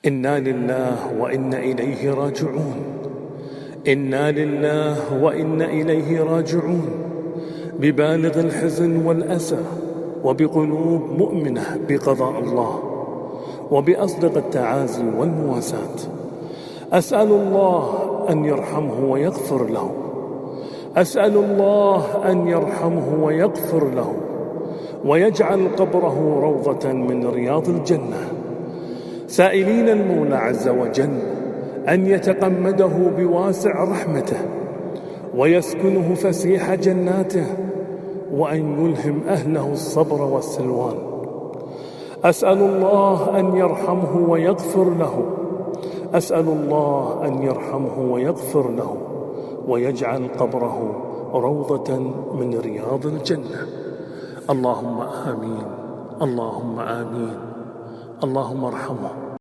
إنا لله وإنا إليه راجعون. إنا لله وإنا إليه راجعون، ببالغ الحزن والأسى وبقلوب مؤمنة بقضاء الله وبأصدق التعازي والمواساة. أسأل الله أن يرحمه ويغفر له، أسأل الله أن يرحمه ويغفر له ويجعل قبره روضة من رياض الجنة، سائلين المولى عز وجل أن يتقمده بواسع رحمته ويسكنه فسيح جناته وأن يلهم أهله الصبر والسلوان. أسأل الله أن يرحمه ويغفر له، أسأل الله أن يرحمه ويغفر له ويجعل قبره روضة من رياض الجنة. اللهم آمين، اللهم آمين. اللهم ارحمه